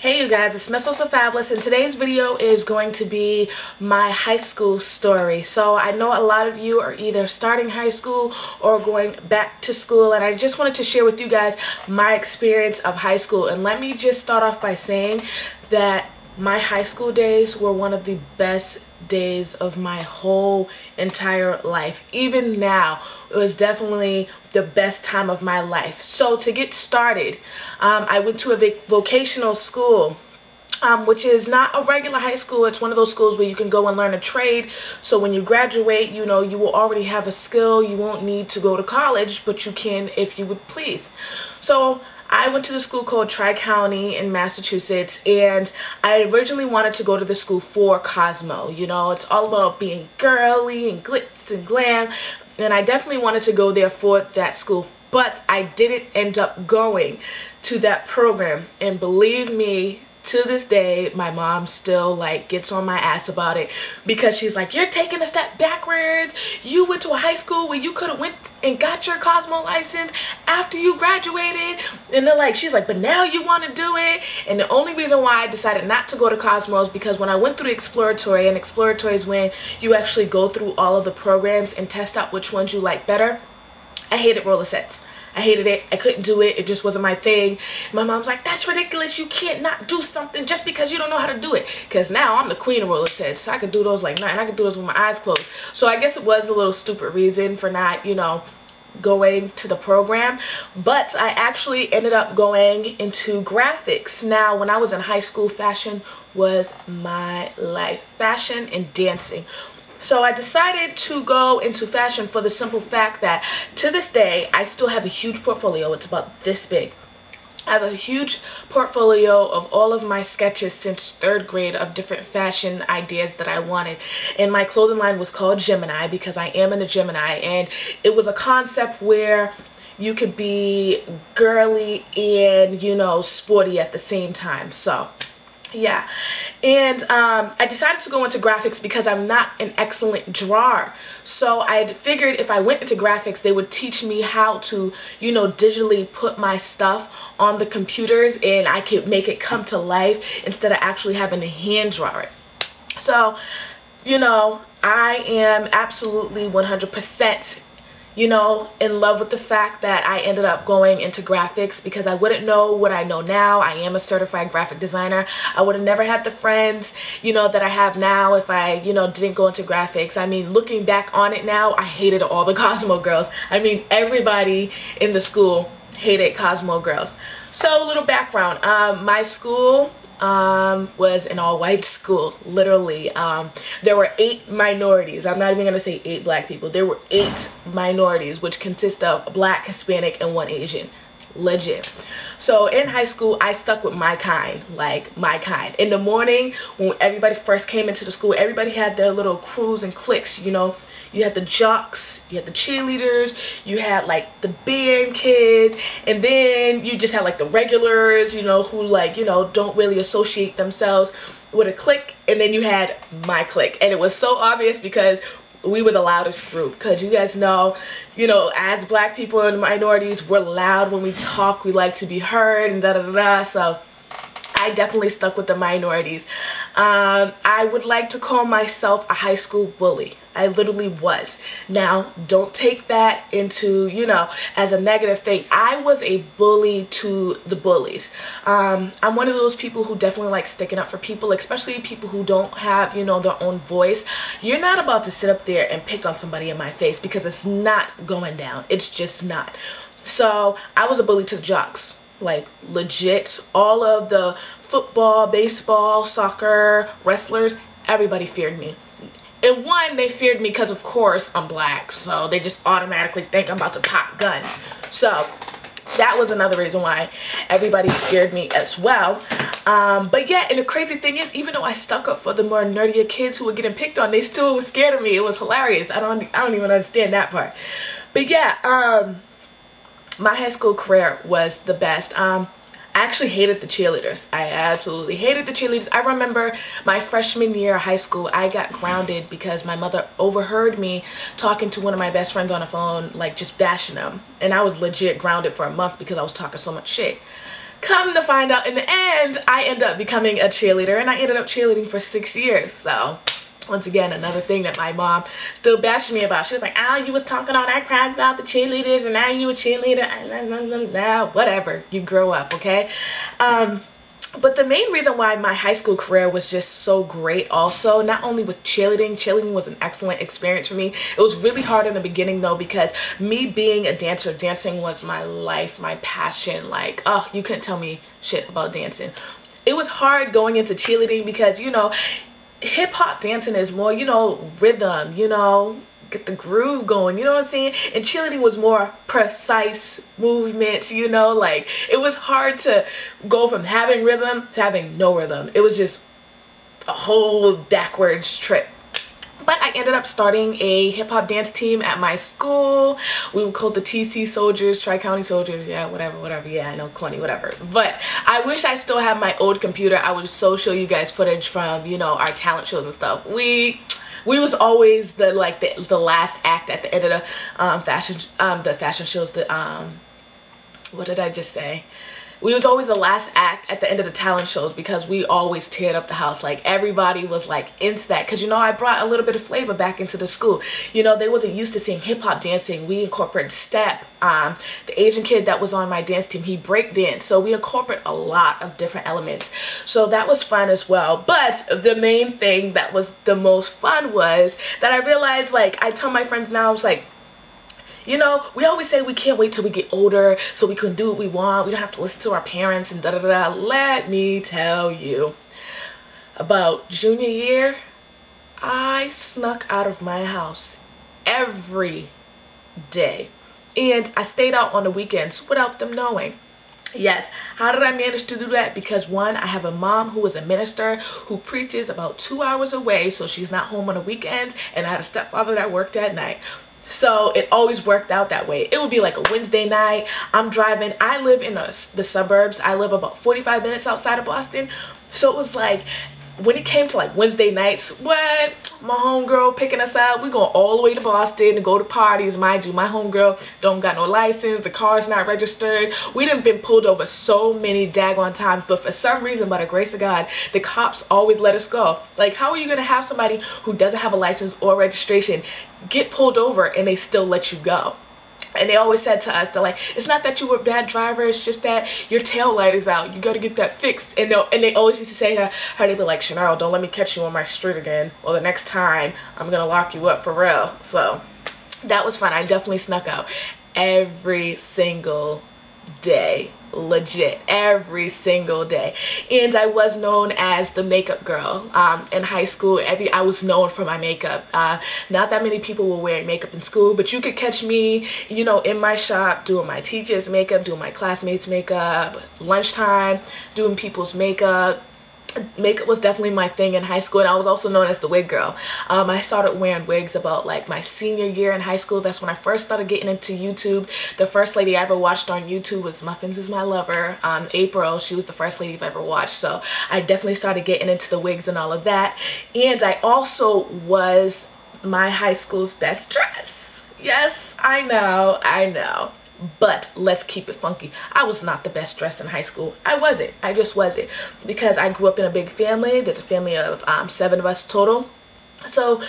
Hey you guys, it's Miss So Fabulous, and today's video is going to be my high school story. So I know a lot of you are either starting high school or going back to school, and I just wanted to share with you guys my experience of high school. And let me just start off by saying that my high school days were one of the best days of my whole entire life. Even now, it was definitely the best time of my life. So to get started, I went to a vocational school, which is not a regular high school. It's one of those schools where you can go and learn a trade. So when you graduate, you know, you will already have a skill. You won't need to go to college, but you can if you would please. So I went to the school called Tri-County in Massachusetts, and I originally wanted to go to the school for Cosmo. You know, it's all about being girly and glitz and glam, and I definitely wanted to go there for that school, but I didn't end up going to that program. And believe me, to this day, my mom still gets on my ass about it, because she's like, you're taking a step backwards. You went to a high school where you could have went and got your Cosmo license after you graduated. And they're like, she's like, but now you want to do it. And the only reason why I decided not to go to Cosmo is because when I went through the exploratory, and exploratory is when you actually go through all of the programs and test out which ones you like better, I hated roller sets. I hated it. I couldn't do it. It just wasn't my thing. My mom's like, that's ridiculous. You can't not do something just because you don't know how to do it. Because now I'm the queen of roller sets. So I could do those like nothing. I could do those with my eyes closed. So I guess it was a little stupid reason for not, you know, going to the program. But I actually ended up going into graphics. Now, when I was in high school, fashion was my life. Fashion and dancing. So I decided to go into fashion for the simple fact that to this day, I still have a huge portfolio. It's about this big. I have a huge portfolio of all of my sketches since 3rd grade of different fashion ideas that I wanted. And my clothing line was called Gemini, because I am in a Gemini. And it was a concept where you could be girly and, you know, sporty at the same time. So yeah, and I decided to go into graphics because I'm not an excellent drawer. So I had figured if I went into graphics, they would teach me how to, you know, digitally put my stuff on the computers, and I could make it come to life instead of actually having to hand draw it. So, you know, I am absolutely 100%, you know, in love with the fact that I ended up going into graphics, because I wouldn't know what I know now. I am a certified graphic designer. I would have never had the friends, you know, that I have now if I, you know, didn't go into graphics. I mean, looking back on it now, I hated all the Cosmo girls. I mean, everybody in the school hated Cosmo girls. So a little background. My school was an all-white school, literally. There were 8 minorities. I'm not even going to say 8 black people. There were 8 minorities, which consist of black, Hispanic, and 1 Asian. Legit. So in high school, I stuck with my kind, like my kind. In the morning, when everybody first came into the school, everybody had their little crews and cliques, you know. You had the jocks, you had the cheerleaders, you had like the band kids, and then you just had like the regulars, you know, who like, you know, don't really associate themselves with a clique, and then you had my clique. And it was so obvious because we were the loudest group, because you guys know, you know, as black people and minorities, we're loud when we talk, we like to be heard, and da-da-da-da. So I definitely stuck with the minorities. I would like to call myself a high school bully. I literally was. Now, don't take that into, you know, as a negative thing. I was a bully to the bullies. I'm one of those people who definitely like sticking up for people, especially people who don't have, you know, their own voice. You're not about to sit up there and pick on somebody in my face, because it's not going down. It's just not. So I was a bully to the jocks. Like legit, all of the football, baseball, soccer, wrestlers, everybody feared me. And one, they feared me because of course I'm black, so they just automatically think I'm about to pop guns. So that was another reason why everybody feared me as well. But yeah, and the crazy thing is, even though I stuck up for the more nerdier kids who were getting picked on, they still were scared of me. It was hilarious. I don't even understand that part. But yeah, my high school career was the best. I actually hated the cheerleaders. I absolutely hated the cheerleaders. I remember my freshman year of high school, I got grounded because my mother overheard me talking to one of my best friends on the phone, like just bashing them. And I was legit grounded for a month because I was talking so much shit. come to find out, in the end, I ended up becoming a cheerleader, and I ended up cheerleading for 6 years. So once again, another thing that my mom still bashed me about. She was like, oh, you was talking all that crap about the cheerleaders, and now you a cheerleader. Whatever, you grow up, okay? But the main reason why my high school career was just so great also, not only with cheerleading was an excellent experience for me. It was really hard in the beginning though, because me being a dancer, dancing was my life, my passion. Like, oh, you couldn't tell me shit about dancing. It was hard going into cheerleading because, you know, hip-hop dancing is more, you know, rhythm, you know, get the groove going, you know what I'm saying? And cheerleading was more precise movement, you know, like it was hard to go from having rhythm to having no rhythm. It was just a whole backwards trip. But I ended up starting a hip-hop dance team at my school. We were called the TC Soldiers, Tri-County Soldiers, yeah, whatever, yeah, I know, corny, whatever. But I wish I still had my old computer. I would so show you guys footage from, you know, our talent shows and stuff. We was always the last act at the end of the fashion shows. What did I just say? We was always the last act at the end of the talent shows because we always teared up the house. Like everybody was like into that because, you know, I brought a little bit of flavor back into the school. You know, they wasn't used to seeing hip hop dancing. We incorporated step. The Asian kid that was on my dance team, he break danced. So we incorporate a lot of different elements. So that was fun as well. But the main thing that was the most fun was that I realized, like, I tell my friends now, I was like, you know, we always say we can't wait till we get older so we can do what we want. We don't have to listen to our parents and da-da-da-da. Let me tell you, about junior year, I snuck out of my house every day. And I stayed out on the weekends without them knowing. Yes, how did I manage to do that? Because one, I have a mom who is a minister who preaches about 2 hours away, so she's not home on the weekends, and I had a stepfather that worked at night. So it always worked out that way. It would be like a Wednesday night. I'm driving. I live in the suburbs. I live about 45 minutes outside of Boston. So it was like, when it came to like Wednesday nights, what? My homegirl picking us up. We going all the way to Boston to go to parties. Mind you, my homegirl don't got no license. The car's not registered. We done been pulled over so many daggone times, but for some reason, by the grace of God, the cops always let us go. Like, how are you gonna have somebody who doesn't have a license or registration get pulled over and they still let you go? And they always said to us, they're like, it's not that you were a bad driver, it's just that your tail light is out. You got to get that fixed. And they always used to say to her, they'd be like, Chanel, don't let me catch you on my street again. Or the next time, I'm going to lock you up for real. So that was fun. I definitely snuck out every single day. Legit, every single day. And I was known as the makeup girl in high school. I was known for my makeup. Not that many people were wearing makeup in school, but you could catch me, you know, in my shop doing my teachers' makeup, doing my classmates' makeup, lunchtime, doing people's makeup. Makeup was definitely my thing in high school, and I was also known as the wig girl. I started wearing wigs about like my senior year in high school. That's when I first started getting into YouTube. The first lady I ever watched on YouTube was Muffins Is My Lover. April, she was the first lady I've ever watched. So I definitely started getting into the wigs and all of that. And I also was my high school's best dress. Yes, I know. But let's keep it funky. I was not the best dressed in high school. I wasn't. I just wasn't. Because I grew up in a big family. There's a family of 7 of us total. So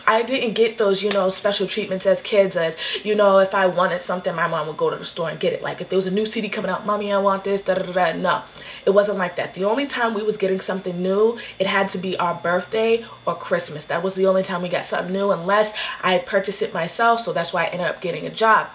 I didn't get those, you know, special treatments as kids. As, you know, if I wanted something, my mom would go to the store and get it. Like if there was a new CD coming out, mommy, I want this, da da da da. No, it wasn't like that. The only time we was getting something new, it had to be our birthday or Christmas. That was the only time we got something new, unless I purchased it myself. So that's why I ended up getting a job.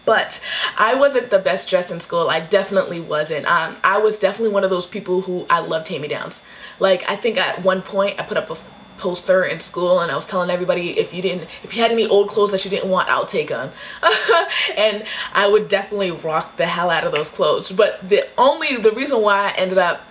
But I wasn't the best dressed in school. I definitely wasn't. I was definitely one of those people who I loved hand-me-downs. Like, I think at one point I put up a poster in school and I was telling everybody, if you had any old clothes that you didn't want, I'll take them. And I would definitely rock the hell out of those clothes. But the reason why I ended up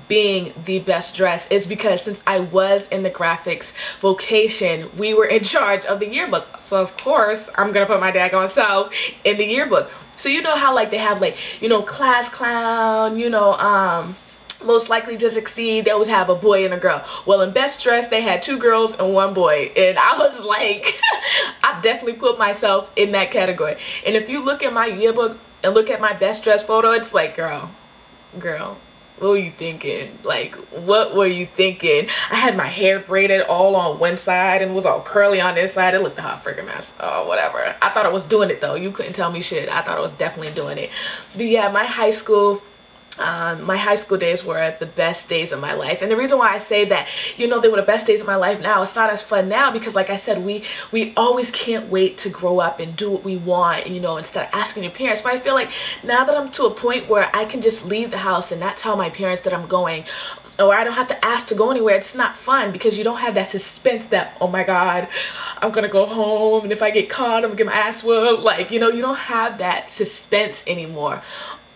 being the best dressed is because since I was in the graphics vocation, we were in charge of the yearbook. So of course I'm gonna put my daggone self in the yearbook. So you know how like they have like, you know, class clown, you know, most likely to succeed, they always have a boy and a girl. Well, in best dress they had 2 girls and 1 boy, and I was like I definitely put myself in that category. And if you look at my yearbook, and look at my best dress photo, it's like, girl, what were you thinking? Like, what were you thinking? I had my hair braided all on one side and was all curly on this side. It looked a hot freaking mess. Oh, whatever. I thought I was doing it though. You couldn't tell me shit. I thought I was definitely doing it. But yeah, my high school days were the best days of my life. And the reason why I say that, you know, they were the best days of my life now, it's not as fun now because, like I said, we always can't wait to grow up and do what we want, you know, instead of asking your parents. But I feel like now that I'm to a point where I can just leave the house and not tell my parents that I'm going, or I don't have to ask to go anywhere, it's not fun because you don't have that suspense that, oh my God, I'm gonna go home and if I get caught, I'm gonna get my ass whooped. Like, you know, you don't have that suspense anymore.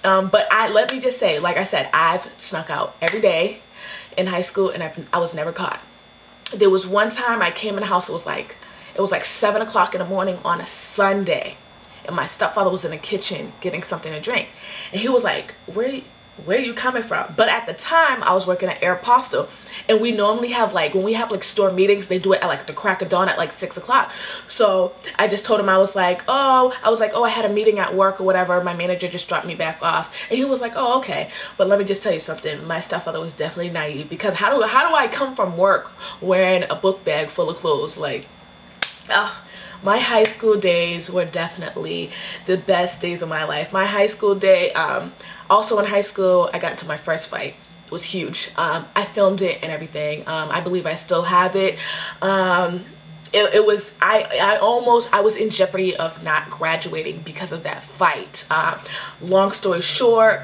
But let me just say, like I said, I've snuck out every day in high school and I was never caught. There was one time I came in the house, it was like 7 o'clock in the morning on a Sunday, and my stepfather was in the kitchen getting something to drink, and he was like, where are you coming from? But at the time I was working at Aeropostale, and we normally have, like, when we have like store meetings, they do it at like the crack of dawn at like 6 o'clock. So I just told him, I was like, oh, I had a meeting at work or whatever, my manager just dropped me back off. And he was like, oh, okay. But let me just tell you something, my stepfather was definitely naive, because how do I come from work wearing a book bag full of clothes? Like, my high school days were definitely the best days of my life. My high school day, also in high school, I got into my first fight. It was huge. I filmed it and everything. I believe I still have it. It was, I was in jeopardy of not graduating because of that fight. Long story short,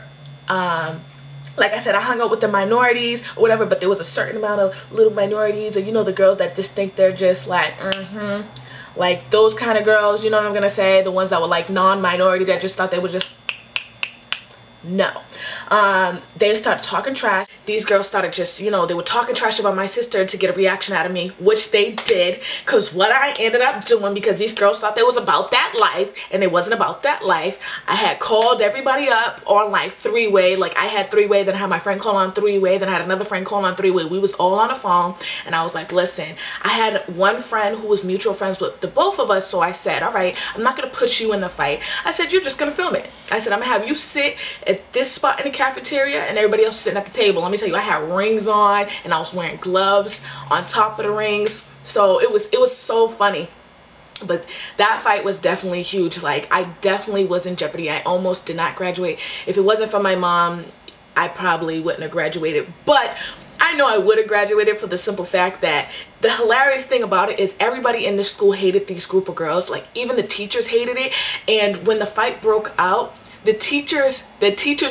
like I said, I hung out with the minorities or whatever, but there was a certain amount of little minorities, or, you know, the girls that just think they're just like, like those kind of girls, you know what I'm gonna say? The ones that were like non-minority that just thought they were just, no. They started talking trash. These girls started just, you know, they were talking trash about my sister to get a reaction out of me, which they did, because what I ended up doing, because these girls thought they was about that life, and it wasn't about that life, I had called everybody up on like three-way. Like, I had three-way, then I had my friend call on three-way, then I had another friend call on three-way. We was all on the phone, and I was like, listen, I had one friend who was mutual friends with the both of us, so I said, all right, I'm not gonna put you in the fight. I said, you're just gonna film it. I said, I'm gonna have you sit at this spot in the cafeteria and everybody else sitting at the table. Let me tell you, I had rings on and I was wearing gloves on top of the rings, so it was so funny. But that fight was definitely huge. Like, I definitely was in jeopardy. I almost did not graduate. If it wasn't for my mom, I probably wouldn't have graduated. But I know I would have graduated for the simple fact that the hilarious thing about it is everybody in the school hated these group of girls. Like, even the teachers hated it. And when the fight broke out, the teachers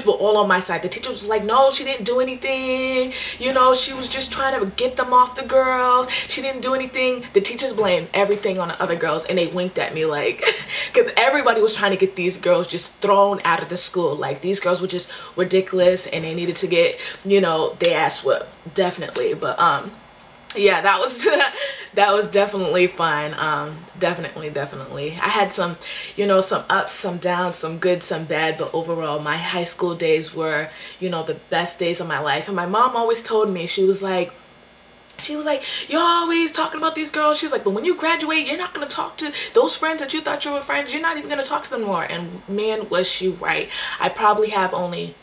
were all on my side. The teacher was like, no, she didn't do anything. You know, she was just trying to get them off the girls. She didn't do anything. The teachers blamed everything on the other girls, and they winked at me like, because everybody was trying to get these girls just thrown out of the school. Like, these girls were just ridiculous, and they needed to get, you know, their ass whooped, definitely. But yeah, that was definitely fun. Definitely. I had some, you know, some ups, some downs, some good, some bad, but overall my high school days were, you know, the best days of my life. And my mom always told me, she was like, you're always talking about these girls. She's like, but when you graduate, you're not going to talk to those friends that you thought you were friends. You're not even going to talk to them more. And man, was she right. I probably have only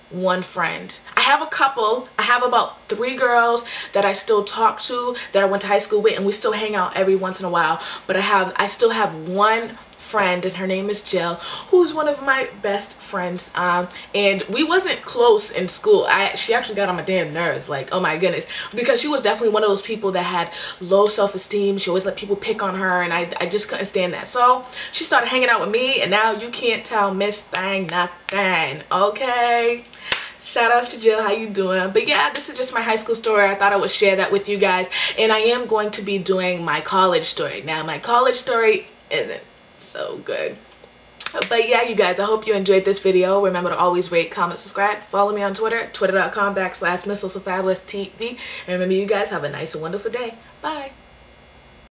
one friend. I have a couple. I have about 3 girls that I still talk to, that I went to high school with, and we still hang out every once in a while. But I still have one friend, and her name is Jill, who's one of my best friends. And we wasn't close in school. She actually got on my damn nerves, like, oh my goodness, because she was definitely one of those people that had low self-esteem. She always let people pick on her, and I just couldn't stand that. So she started hanging out with me, and now you can't tell Miss Thang nothing, okay? Shout outs to Jill, how you doing? But yeah, this is just my high school story. I thought I would share that with you guys, and I am going to be doing my college story. Now, my college story isn't so good, but yeah, you guys, I hope you enjoyed this video. Remember to always rate, comment, subscribe, follow me on Twitter, twitter.com/MissSoFabulous TV, and remember, you guys have a nice and wonderful day. Bye.